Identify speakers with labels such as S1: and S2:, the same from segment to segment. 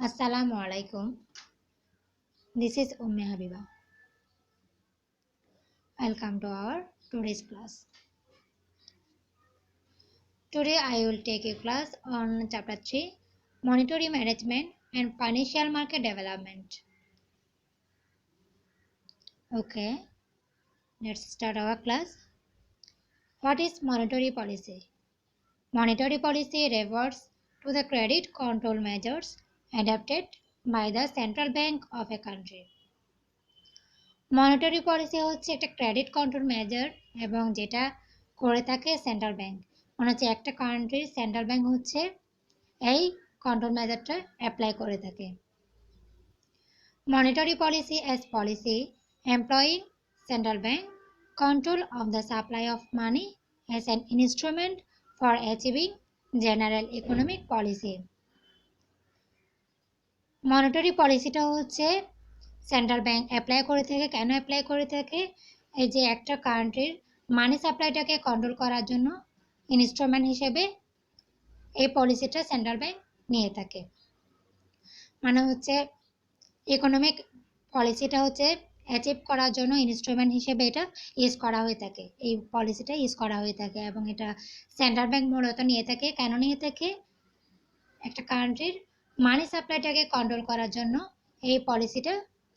S1: Assalamu alaikum. This is Habiba. Welcome to our today's class. Today I will take a class on chapter 3, Monetary Management and Financial Market Development. Okay, let's start our class. What is monetary policy? Monetary policy refers to the credit control measures adopted by the central bank of a country. Monetary policy হচ্ছে একটা credit control measure এবং যেটা করে থাকে central bank. মানে হচ্ছে একটা কান্ট্রির সেন্ট্রাল ব্যাংক হচ্ছে এই কন্ট্রোল মেজারটা অ্যাপ্লাই করে থাকে। Monetary policy as policy employing central bank control of the supply of money as an instrument for achieving general economic policy. Monetary পলিসিটা হচ্ছে সেন্ট্রাল ব্যাংক অ্যাপ্লাই করে থাকে। কেন অ্যাপ্লাই করে থাকে? এই যে একটা কান্ট্রির মানি সাপ্লাইটাকে কন্ট্রোল করার জন্য ইনস্ট্রুমেন্ট হিসেবে এই পলিসিটা সেন্ট্রাল ব্যাংক নিয়ে থাকে। মানে হচ্ছে ইকোনমিক পলিসিটা হচ্ছে অ্যাচিভ করার জন্য ইনস্ট্রুমেন্ট হিসেবে এটা ইউজ করা হয়ে থাকে, এই পলিসিটা ইউজ করা হয়ে থাকে এবং এটা সেন্ট্রাল ব্যাংক মূলত নিয়ে থাকে। কেন নিয়ে থাকে? একটা কান্ট্রির মানি সাপ্লাইটাকে কন্ট্রোল করার জন্য এই পলিসিটা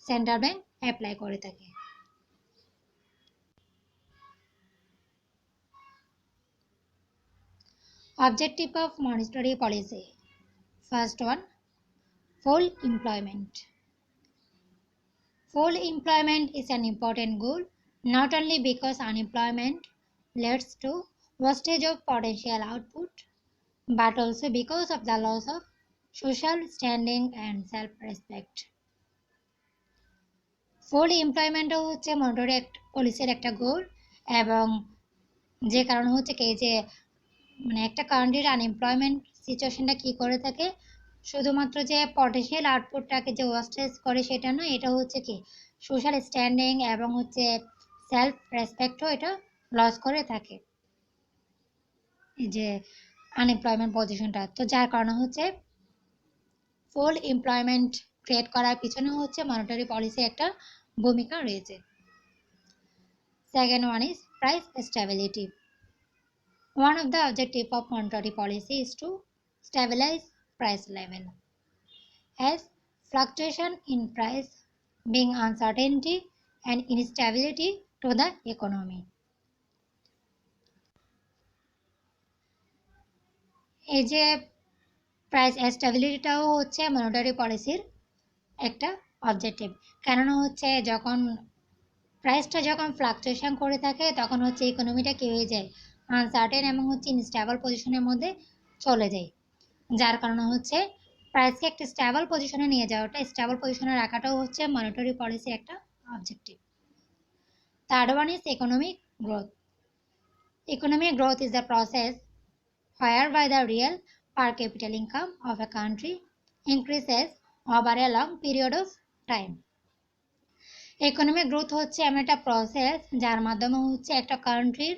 S1: সেন্ট্রাল ব্যাংক অ্যাপ্লাই করে থাকে। Objective of monetary policy. First one, full employment. Full employment is an important goal not only because unemployment leads to wastage of potential output but also because of the loss of social standing and self-respect. ফুল এমপ্লয়মেন্টও হচ্ছে monetary পলিসির একটা গোল এবং যে কারণ হচ্ছে কি যে মানে একটা কান্ট্রির আনএমপ্লয়মেন্ট সিচুয়েশনটা কি করে থাকে, শুধুমাত্র যে পটেনশিয়াল আউটপুটটাকে যে ওয়েস্টেজ করে সেটা না, এটা হচ্ছে কি সোশ্যাল স্ট্যান্ডিং এবং হচ্ছে সেলফ রেসপেক্টও এটা লস করে থাকে এই যে আনএমপ্লয়মেন্ট পজিশনটা। তো যার কারণে হচ্ছে ফুল এমপ্লয়মেন্ট ক্রিয়েট করার পিছনে হচ্ছে মনিটারি পলিসি একটা ভূমিকা রয়েছে। Second one is price stability. One of the objectives of monetary policy is to stabilize price level, as fluctuation in price being uncertainty and instability to the economy. এই যে price স্টেবিলিটিটাও হচ্ছে monetary পলিসির একটা objective. কেননা হচ্ছে যখন প্রাইসটা যখন ফ্লাকচুয়েশন করে থাকে তখন হচ্ছে ইকোনমিটা কী হয়ে যায়, আনসার্টেন এবং হচ্ছে ইনস্টেবল পজিশনের মধ্যে চলে যায়। যার কারণে হচ্ছে প্রাইসকে একটা স্টেবল পজিশনে নিয়ে যাওয়াটা, স্টেবল পজিশনে রাখাটাও হচ্ছে মনিটারি পলিসি একটা objective. Third one is economic growth. Economic growth is the process whereby the real per capita income of a country increases over a long period of time. Economic growth হচ্ছে এমন একটা process যার মাধ্যমে হচ্ছে একটা কান্ট্রির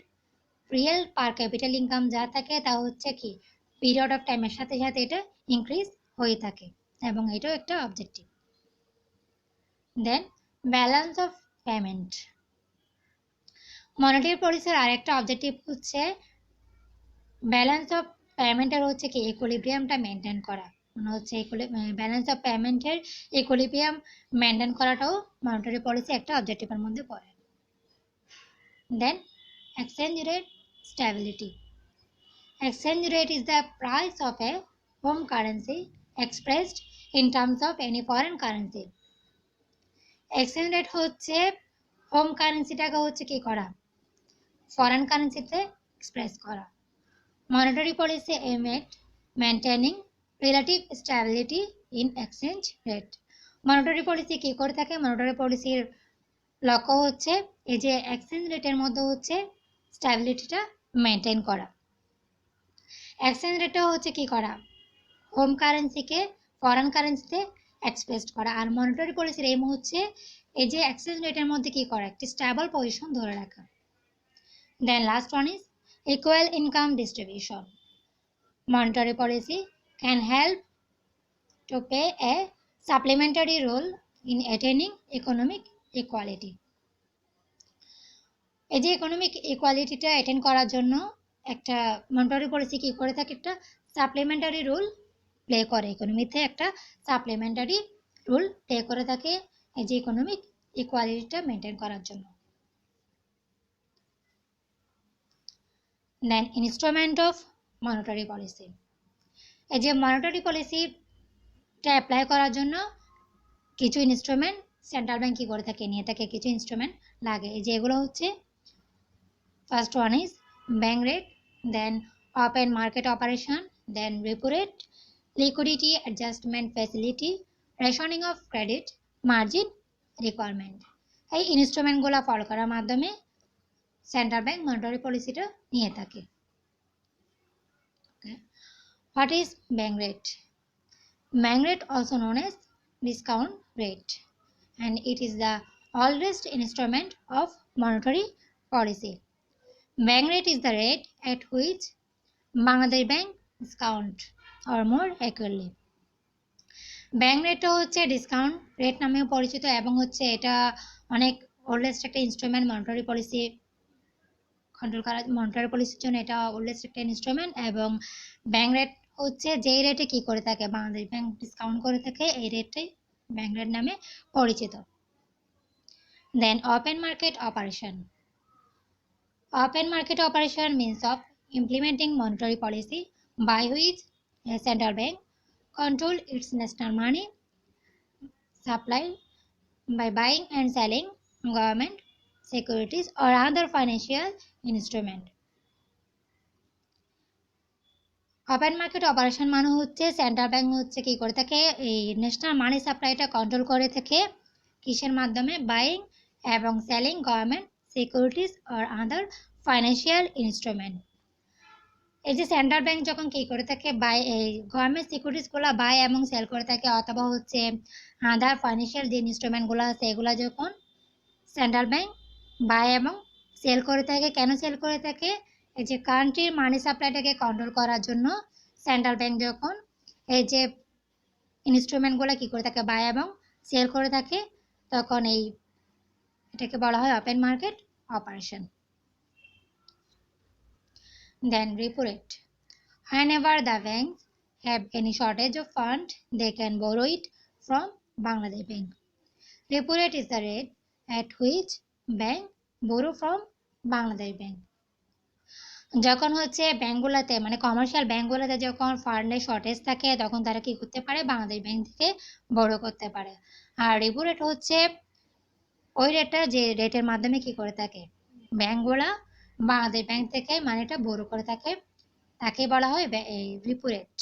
S1: real পার capital income যা থাকে তা হচ্ছে কি পিরিয়ড অফ টাইমের সাথে সাথে এটা ইনক্রিজ হয়ে থাকে এবং এটাও একটা objective. Then balance of payment. Monetary পলিসির আরেকটা অবজেক্টিভ হচ্ছে ব্যালেন্স অফ পেমেন্টের হচ্ছে কি ইকুইলিব্রিয়ামটা মেনটেন করা। মানে হচ্ছে ব্যালেন্স অফ পেমেন্টের ইকুইলিব্রিয়াম মেনটেন করাটাও মনিটারি পলিসি একটা অবজেক্টিভের মধ্যে পড়ে। Then exchange rate stability. Exchange rate is the price of a home currency expressed in terms of any foreign currency. Exchange rate হচ্ছে হোম কারেন্সিটাকে হচ্ছে কি করা, ফরেন কারেন্সিতে এক্সপ্রেস করা। Monetary policy aim at maintaining relative stability in exchange rate. Monetary policy কী করে থাকে? মনিটারি পলিসির লক্ষ্য হচ্ছে এই যে এক্সচেঞ্জ রেটের মধ্যে হচ্ছে স্টেবিলিটিটা মেনটেন করা। এক্সচেঞ্জ রেটটা হচ্ছে কি করা, হোম কারেন্সিকে ফরেন কারেন্সিতে এক্সপ্রেস করা। আর মনিটারি পলিসির এম হচ্ছে এই যে এক্সচেঞ্জ রেটের মধ্যে কি করা, একটি স্টেবল পজিশন ধরে রাখা। Then last one is equal income distribution. Monetary policy can help to play a supplementary role in attaining economic equality. এই যে ইকোনমিক ইকুয়ালিটিটা অ্যাটেন্ড করার জন্য একটা মনিটারি পলিসি কি করে থাকে, একটা সাপ্লিমেন্টারি রোল প্লে করে, ইকোনমিতে একটা সাপ্লিমেন্টারি রোল প্লে করে থাকে এই যে ইকোনমিক ইকুয়ালিটিটা মেনটেন করার জন্য। দেন ইনস্ট্রুমেন্ট অফ মনিটারি পলিসি, এই যে মনিটারি পলিসিটা অ্যাপ্লাই করার জন্য কিছু ইনস্ট্রুমেন্ট সেন্ট্রাল ব্যাংক কি করে থাকে, নিয়ে থাকে, কিছু ইনস্ট্রুমেন্ট লাগে। এই যে এগুলো হচ্ছে, first one is bank rate, then open market operation, then repo rate, liquidity adjustment facility, rationing of credit, margin requirement. এই ইনস্ট্রুমেন্টগুলো ফলো করার মাধ্যমে সেন্ট্রাল ব্যাংক মনিটারি পলিসিটা নিয়ে থাকে। What is bank rate? Bank rate also known as discount rate, and it is the oldest instrument of monetary policy. Bank rate is the rate at which Bangladesh Bank discount, or more accurately, bank রেটটা হচ্ছে discount rate নামেও পরিচিত এবং হচ্ছে এটা অনেক oldest একটা instrument monetary policy control করা, মনিটারি পলিসির জন্য এটা ওল্ডেস্ট একটা ইনস্ট্রুমেন্ট। এবং ব্যাংক রেট হচ্ছে যেই রেটে কি করে থাকে বাংলাদেশ ব্যাংক ডিসকাউন্ট করে থাকে, এই রেটটাই ব্যাংক রেট নামে পরিচিত। Then open market operation, open market operation means of implementing monetary policy by which a central bank control its national money supply by buying and selling government securities or other financial instrument. Open market operation মানে হচ্ছে central bank হচ্ছে কি করে থাকে, এই national মানি সাপ্লাইটা control করে থাকে কিসের মাধ্যমে, বাইং এবং selling government securities or other financial instrument. এই যে সেন্ট্রাল ব্যাংক যখন কি করে থাকে বাই এই গভর্নমেন্ট সিকিউরিটিসগুলো বাই এবং সেল করে থাকে, অথবা হচ্ছে আদার ফাইন্যান্সিয়াল যে ইনস্ট্রুমেন্টগুলো আছে এগুলো যখন সেন্ট্রাল ব্যাংক বাই এবং সেল করে থাকে, কেন সেল করে থাকে, এই যে কান্ট্রির মানি সাপ্লাইটাকে কন্ট্রোল করার জন্য সেন্ট্রাল ব্যাংক যখন এই যে ইনস্ট্রুমেন্টগুলো কি করে থাকে বাই এবং সেল করে থাকে, তখন এই এটাকে বলা হয় open market operation. Then repo rate. Whenever the banks have any shortage of fund, they can borrow it from Bangladesh Bank. Repo rate is the rate at which bank borrow from Bangladesh Bank. যখন হচ্ছে ব্যাংকগুলোতে মানে commercial ব্যাংকগুলোতে যখন ফান্ডের shortage থাকে তখন তারা কি করতে পারে, বাংলাদেশ ব্যাংক থেকে বড় করতে পারে। আর রেপো রেট হচ্ছে ওই রেটটা যে রেটের মাধ্যমে কি করে থাকে ব্যাংকগুলা বাংলাদেশ ব্যাংক থেকে মানিটা বড় করে থাকে, তাকে বলা হয় এই রেপো রেট।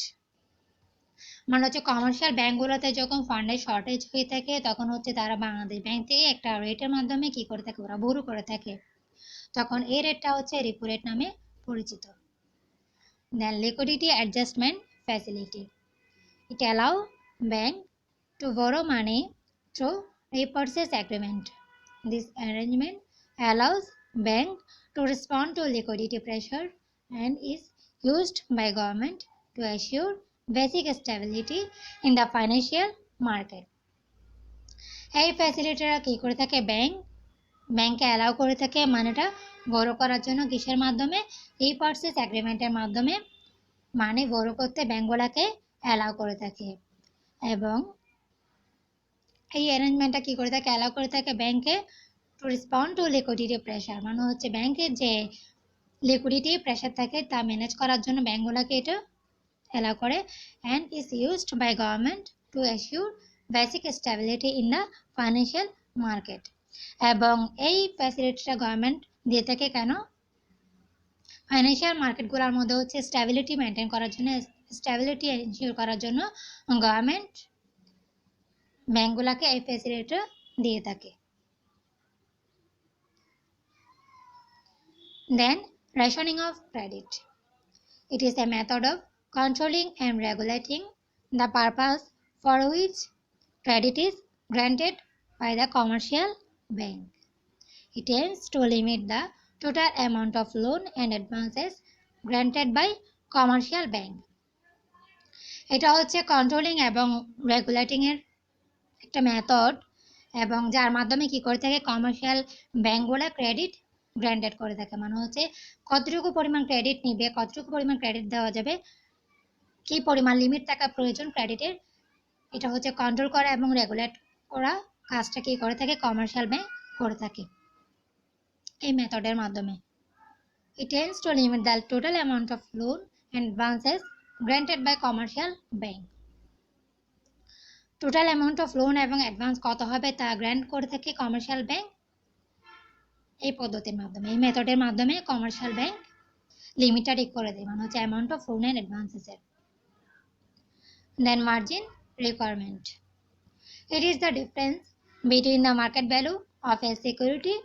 S1: মানে হচ্ছে কমার্শিয়াল ব্যাংকগুলোতে যখন ফান্ডের শর্টেজ হয়ে থাকে তখন হচ্ছে তারা বাংলাদেশ ব্যাংক থেকে একটা রেটের মাধ্যমে কি করে থাকে, ওরা বড় করে থাকে, তখন এই রেটটা হচ্ছে রেপো রেট নামে পরিচিত। Then liquidity adjustment facility. It allows bank to borrow money through repurchase agreement. This arrangement allows bank to respond to liquidity pressure and is used by government to assure basic stability in the financial market. এই ফ্যাসিলিটিটা কি করে থাকে ব্যাংকে allow করে থাকে মানিটা বড় করার জন্য, কিসের মাধ্যমে, রিপারচেজ এগ্রিমেন্টের মাধ্যমে মানি বড় করতে ব্যাংকগুলোকে অ্যালাউ করে থাকে। এবং এই অ্যারেঞ্জমেন্টটা কি করে থাকে, অ্যালাউ করে থাকে ব্যাংকে two respond two liquidity pressure, মানে হচ্ছে ব্যাংকের যে লিকুইডিটি প্রেশার থাকে তা ম্যানেজ করার জন্য ব্যাংকগুলোকে এটা অ্যালাউ করে, and is used by government to assure basic stability in the financial market. এবং এই ফ্যাসিলিটিটা গভর্নমেন্ট দিয়ে থাকে কেন, ফাইন্যান্সিয়াল মার্কেটগুলোর মধ্যে হচ্ছে স্টেবিলিটি মেনটেন করার জন্য, স্টেবিলিটি এনশিওর করার জন্য গভর্নমেন্ট ব্যাংকগুলোকে এই ফ্যাসিলিটিটা দিয়ে থাকে। Then rationing of credit. It is a method of controlling and regulating the purpose for which credit is granted by the commercial bank. It aims to limit the total amount of loan and advances granted by commercial bank. এটা হচ্ছে controlling এবং regulating এর একটা method, এবং যার মাধ্যমে কি করে থাকে কমার্শিয়াল ব্যাংকগুলো ক্রেডিট গ্র্যান্টেড করে থাকে। মানে হচ্ছে কতটুকু পরিমাণ ক্রেডিট নিবে, কতটুকু পরিমাণ ক্রেডিট দেওয়া যাবে, কি পরিমাণ লিমিট থাকা প্রয়োজন ক্রেডিটের, এটা হচ্ছে কন্ট্রোল করা এবং রেগুলেট করা কাজটা কি করে থাকে কমার্শিয়াল ব্যাংক করে থাকে এই মেথডের মাধ্যমে। It aims to limit the total amount of loan and advances granted by commercial bank. Total amount of loan এবং অ্যাডভান্স কত হবে তা গ্র্যান্ট করে থাকে কমার্শিয়াল ব্যাংক এই পদ্ধতির মাধ্যমে, এই মেথডের মাধ্যমে কমার্শিয়াল ব্যাংক লিমিটটা ঠিক করে দেয়, মানে হচ্ছে অ্যামাউন্ট অফ লোন অ্যান্ড অ্যাডভান্সেসের। Then margin requirement, it is the difference between the market value of a security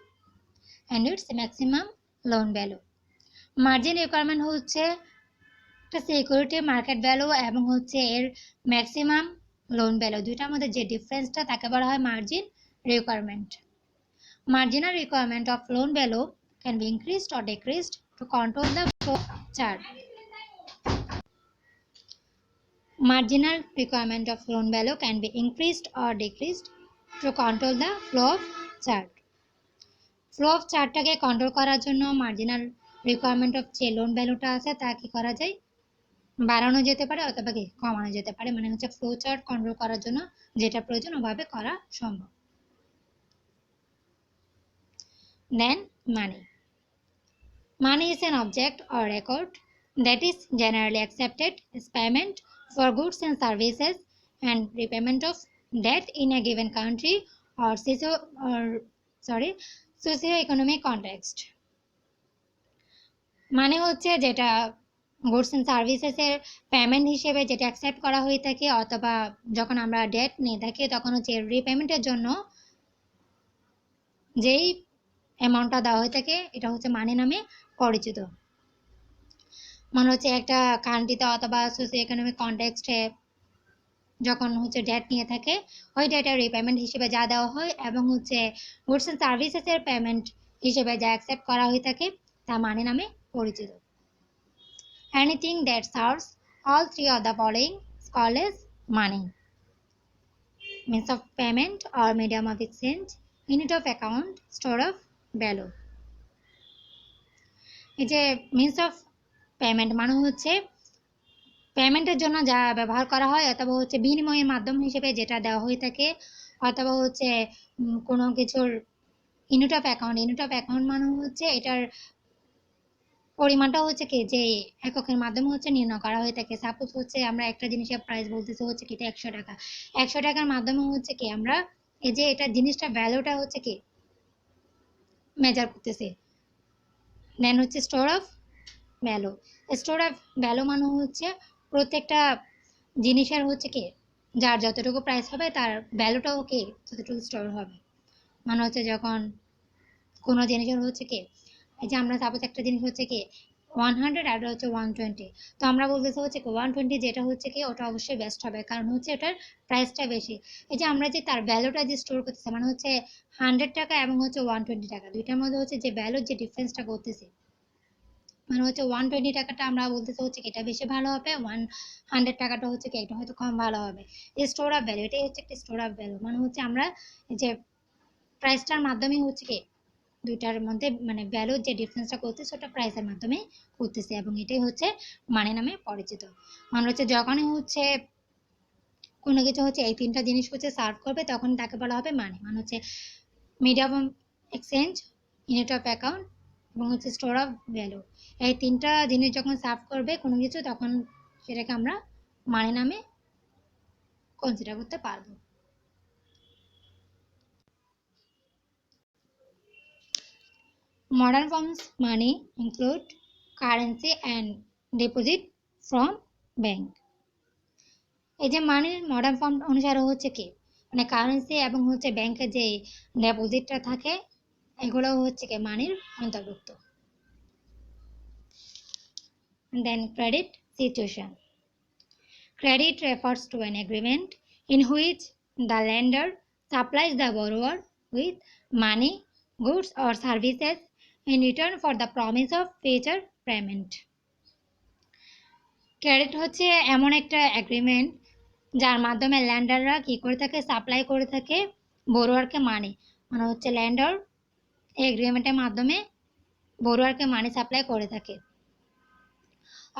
S1: and its maximum loan value. Margin requirement হচ্ছে একটা সিকিউরিটি মার্কেট ভ্যালু এবং হচ্ছে এর ম্যাক্সিমাম লোন ভ্যালু, দুইটার মধ্যে যে ডিফারেন্সটা তাকে বলা হয় margin requirement. Marginal requirement of loan value can be increased or decreased to control the flow chart. Marginal requirement of loan value can be increased or decreased to control the flow of chart. Flow of চার্টটাকে control করার জন্য marginal requirement of যে loan ভ্যালুটা আছে তা কি করা যায়, বাড়ানো যেতে পারে অথবা কি কমানো যেতে পারে, মানে হচ্ছে ফ্লো চার্ট কন্ট্রোল করার জন্য যেটা প্রয়োজন ওভাবে করা সম্ভব। Then money. Money is an object or record that is generally accepted as payment for goods and services and repayment of debt in a given country or socio-economic context. মানে হচ্ছে যেটা গুডস অ্যান্ড সার্ভিসেসের পেমেন্ট হিসেবে যেটা accept করা হয়ে থাকে, অথবা যখন আমরা ডেট নিয়ে থাকি তখন হচ্ছে রিপেমেন্টের জন্য যেই অ্যামাউন্টটা দেওয়া হয়ে থাকে এটা হচ্ছে মানি নামে পরিচিত। মানে হচ্ছে একটা কান্ট্রিতে অথবা সোশিও ইকোনমিক কনটেক্সটে যখন হচ্ছে ডেট নিয়ে থাকে ওই ডেটের রিপেমেন্ট হিসেবে যা দেওয়া হয় এবং হচ্ছে গুডস অ্যান্ড সার্ভিসেসের পেমেন্ট হিসেবে যা অ্যাকসেপ্ট করা হয়ে থাকে তা মানি নামে পরিচিত। Anything that serves all three of the following is called as money: means of payment or medium of exchange, unit of account, store of value. এই যে মিনস অফ পেমেন্ট মানে হচ্ছে পেমেন্টের জন্য যা ব্যবহার করা হয় অথবা হচ্ছে বিনিময়ের মাধ্যম হিসেবে যেটা দেওয়া হয়ে থাকে, অথবা হচ্ছে কোনো কিছুর ইউনিট অফ অ্যাকাউন্ট মানে হচ্ছে এটার পরিমাণটা হচ্ছে কি যে এককের মাধ্যমে হচ্ছে নির্ণয় করা হয়ে থাকে। সাপোজ হচ্ছে আমরা একটা জিনিসের প্রাইস বলতেছি হচ্ছে কি 100 টাকা, 100 টাকার মাধ্যমে হচ্ছে কি আমরা এই যে এটা জিনিসটা ভ্যালুটা হচ্ছে কি মেজার করতেছি। দেন হচ্ছে store of value, store of value মানে হচ্ছে প্রত্যেকটা জিনিসের হচ্ছে কি যার যতটুকু প্রাইস হবে তার ভ্যালুটাও কি ততটুকু স্টোর হবে। মানে হচ্ছে যখন কোনো জিনিসের হচ্ছে কি এই যে আমরা সাপোজ একটা জিনিস হচ্ছে কি 100 আর হচ্ছে 120, তো আমরা বলতেছি হচ্ছে কি 120 যেটা হচ্ছে কি ওটা অবশ্যই বেস্ট হবে কারণ হচ্ছে ওটার প্রাইসটা বেশি। এই যে আমরা যে তার ভ্যালুটা যে স্টোর করতেছি মানে হচ্ছে 100 টাকা এবং হচ্ছে 120 টাকা দুইটার মধ্যে হচ্ছে যে ভ্যালুর যে ডিফারেন্সটা করতেছি, মানে হচ্ছে 120 টাকাটা আমরা বলতেছি হচ্ছে কি এটা বেশি ভালো হবে, 100 টাকাটা হচ্ছে কি এটা হয়তো কম ভালো হবে। এই স্টোর অফ ভ্যালু এটাই হচ্ছে একটা স্টোর অফ ভ্যালু, মানে হচ্ছে আমরা যে প্রাইসটার মাধ্যমে হচ্ছে কি দুইটার মধ্যে মানে ভ্যালুর যে ডিফারেন্সটা করতেছে ওটা প্রাইসের মাধ্যমে করতেছে এবং এটাই হচ্ছে মানি নামে পরিচিত। মানে হচ্ছে যখনই হচ্ছে কোনো কিছু হচ্ছে এই তিনটা জিনিস হচ্ছে সার্ভ করবে তখন তাকে বলা হবে মানি, মানে হচ্ছে medium of exchange, unit of account এবং হচ্ছে স্টোর অফ ভ্যালু। এই তিনটা জিনিস যখন সার্ভ করবে কোনো কিছু তখন সেটাকে আমরা মানি নামে কনসিডার করতে পারবো। Modern forms money include currency and deposit from bank. এই যে মানির মডার্ন ফর্ম অনুসারে হচ্ছে কি মানে কারেন্সি এবং হচ্ছে ব্যাংকের যে ডিপোজিটটা থাকে এগুলো হচ্ছে কি মানির অন্তর্ভুক্ত। Then credit situation, credit refers to an agreement in which the lender supplies the borrower with money, goods or services in return for the promise of future payment. Credit হচ্ছে এমন একটা এগ্রিমেন্ট যার মাধ্যমে ল্যান্ডাররা কি করে থাকে, সাপ্লাই করে থাকে বড়োয়ারকে মানি, মানে হচ্ছে ল্যান্ডার এই এগ্রিমেন্টের মাধ্যমে বড়োয়ারকে মানি সাপ্লাই করে থাকে,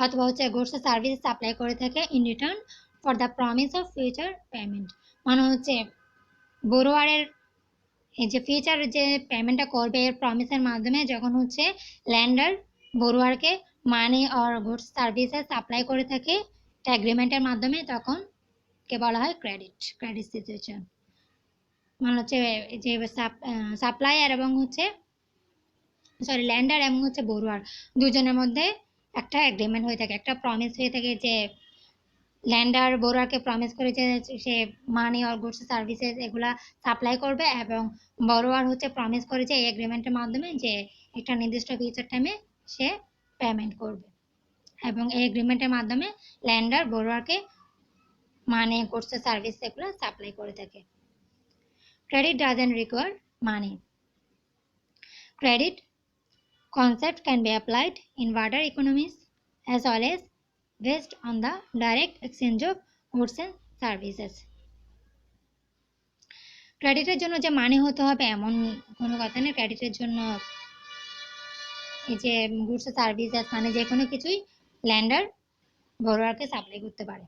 S1: অথবা হচ্ছে গুডস সার্ভিস সাপ্লাই করে থাকে in return for the promise of future payment. মানে হচ্ছে বড়োয়ারের এই যে ফিউচার যে পেমেন্টটা করবে এর প্রমিসের মাধ্যমে যখন হচ্ছে ল্যান্ডার বড়োয়ারকে money or goods services supply করে থাকে এগ্রিমেন্টের মাধ্যমে, তখন কে বলা হয় ক্রেডিট সিচুয়েশন। মানে হচ্ছে যে সাপ্লায়ার এবং হচ্ছে ল্যান্ডার এবং হচ্ছে বড়োয়ার দুজনের মধ্যে একটা এগ্রিমেন্ট হয়ে থাকে, একটা প্রমিস হয়ে থাকে যে ল্যান্ডার বড়োয়ারকে প্রমিস করে যে সে মানি অর গুডস সার্ভিসেস এগুলা সাপ্লাই করবে, এবং বড়োয়ার হচ্ছে প্রমিস করে যে এই এগ্রিমেন্টের মাধ্যমে যে একটা নির্দিষ্ট ফিউচার টাইমে সে পেমেন্ট করবে, এবং এই এগ্রিমেন্টের মাধ্যমে ল্যান্ডার বড়োয়ারকে মানি গুডস সার্ভিস এগুলো সাপ্লাই করে থাকে। Credit doesn't require money. Credit concept can be applied in wider economies as well as based on the direct exchange of goods and services. ক্রেডিটের জন্য যে মানি হতে হবে এমন কোনো কথা নেই। ক্রেডিটের জন্য এই যে গুডস সার্ভিসেস মানে যে কোনো কিছুই ল্যান্ডার বড়োয়ারকে সাপ্লাই করতে পারে।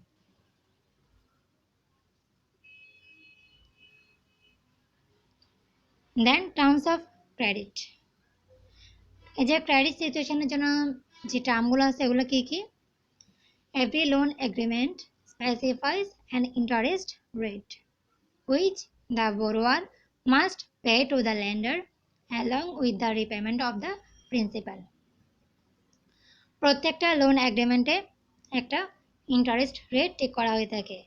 S1: দেন টার্মস অফ ক্রেডিট। এই যে ক্রেডিট সিচুয়েশনের জন্য যে টার্মগুলো আছে এগুলো কি কি? Every loan agreement specifies an interest rate which the borrower must pay to the lender along with the repayment of the principal. প্রত্যেকটা লোন এগ্রিমেন্টে একটা ইন্টারেস্ট রেট ঠিক করা হয়ে থাকে,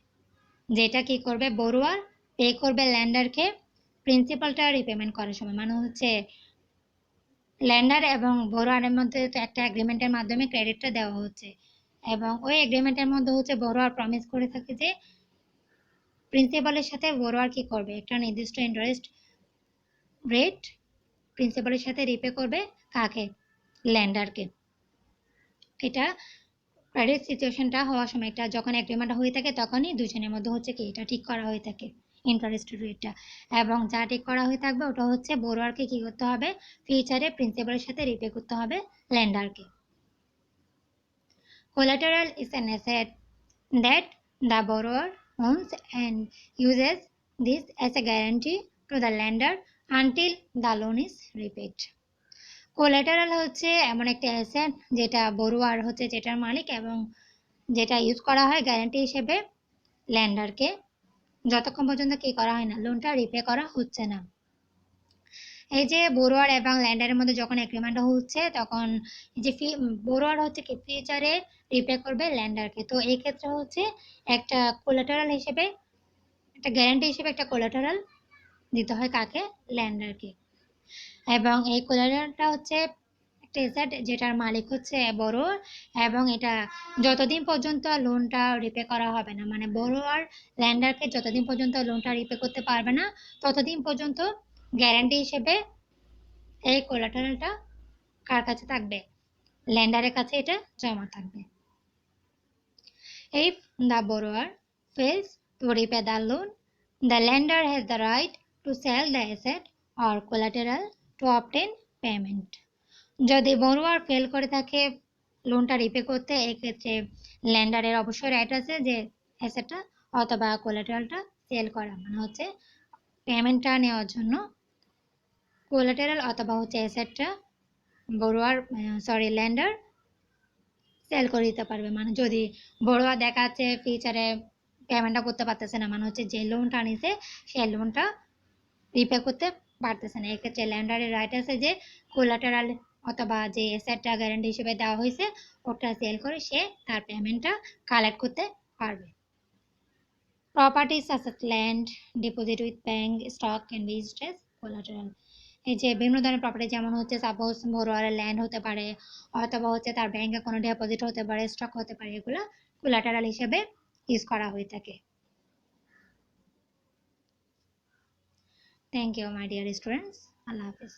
S1: যেটা কি করবে বড়োয়ার পে করবে ল্যান্ডারকে প্রিন্সিপালটা রিপেমেন্ট করার সময়। মানে হচ্ছে ল্যান্ডার এবং বড়োয়ারের মধ্যে তো একটা এগ্রিমেন্টের মাধ্যমে ক্রেডিটটা দেওয়া হচ্ছে, এবং ওই এগ্রিমেন্টের মধ্যে হচ্ছে বড়োয়ার প্রমিস করে থাকে যে প্রিন্সিপালের সাথে বড়োয়ার কি করবে একটা নির্দিষ্ট ইন্টারেস্ট রেট প্রিন্সিপালের সাথে রিপে করবে কাকে, ল্যান্ডারকে। এটা ক্রেডিট সিচুয়েশনটা হওয়ার সময় এটা যখন এগ্রিমেন্ট হয়ে থাকে তখনই দুজনের মধ্যে হচ্ছে কি এটা ঠিক করা হয়ে থাকে ইন্টারেস্ট রেটটা, এবং যা ঠিক করা হয়ে থাকবে ওটা হচ্ছে বড়োয়ারকে কি করতে হবে ফিউচারে প্রিন্সিপালের সাথে রিপে করতে হবে ল্যান্ডারকে। Collateral is an asset that the borrower owns and uses this as a guarantee to the lender until the loan is repaid. Collateral হচ্ছে এমন একটা অ্যাসেট যেটা বড়োয়ার হচ্ছে যেটার মালিক, এবং যেটা ইউজ করা হয় গ্যারান্টি হিসেবে ল্যান্ডারকে যতক্ষণ পর্যন্ত কি করা হয় না লোনটা রিপে করা হচ্ছে না। এই যে বড়োয়ার এবং ল্যান্ডারের মধ্যে যখন এগ্রিমেন্ট হচ্ছে তখন যে বড়োয়ার হচ্ছে কি ফিউচারে রিপে করবে ল্যান্ডারকে, তো এই ক্ষেত্রে হচ্ছে একটা কোলাটেরাল হিসেবে একটা গ্যারান্টি হিসেবে একটা কোলাটেরাল দিতে হয় কাকে, ল্যান্ডারকে। এবং এই কোলাটেরালটা হচ্ছে একটা অ্যাসেট যেটার মালিক হচ্ছে বড়োয়ার, এবং এটা যতদিন পর্যন্ত লোনটা রিপে করা হবে না, মানে বড়োয়ার ল্যান্ডারকে যতদিন পর্যন্ত লোনটা রিপে করতে পারবে না ততদিন পর্যন্ত গ্যারান্টি হিসেবে এই কোলাটেরালটা কার কাছে থাকবে, ল্যান্ডারের কাছে এটা জমা থাকবে। If the borrower fails to repay the loan, the lender has the right to sell the asset or collateral to obtain payment. যদি বড়োয়ার ফেল করে থাকে লোনটা রিপে করতে, এক্ষেত্রে ল্যান্ডারের অবশ্যই রাইট আছে যে অ্যাসেটটা অথবা কোলাটেরালটা সেল করা, মানে হচ্ছে পেমেন্টটা নেওয়ার জন্য কোলাটেরাল অথবা হচ্ছে অ্যাসেটটা বড়োয়ার ল্যান্ডার সেল করে দিতে পারবে। মানে যদি বড়োয়ার দেখা যাচ্ছে ফিউচারে পেমেন্টটা করতে পারতেছে না, মানে হচ্ছে যে লোনটা নিছে সেই লোনটা রিপে করতে পারতেছে না, এক্ষেত্রে ল্যান্ডারের রাইট আছে যে কোলাটেরাল অথবা যে অ্যাসেটটা গ্যারান্টি হিসেবে দেওয়া হয়েছে ওটা সেল করে সে তার পেমেন্টটা কালেক্ট করতে পারবে। Properties such as land, deposit with bank, stock can be used as collateral. এই যে বিভিন্ন ধরনের প্রপার্টি যেমন হচ্ছে সাপোজ বড়োয়ারের ল্যান্ড হতে পারে, অথবা হচ্ছে তার ব্যাংকে কোনো ডিপোজিট হতে পারে, স্টক হতে পারে, এগুলো কোলাটেরাল হিসেবে ইউজ করা হয়ে থাকে। Thank you my dear students, আল্লাহ হাফিজ।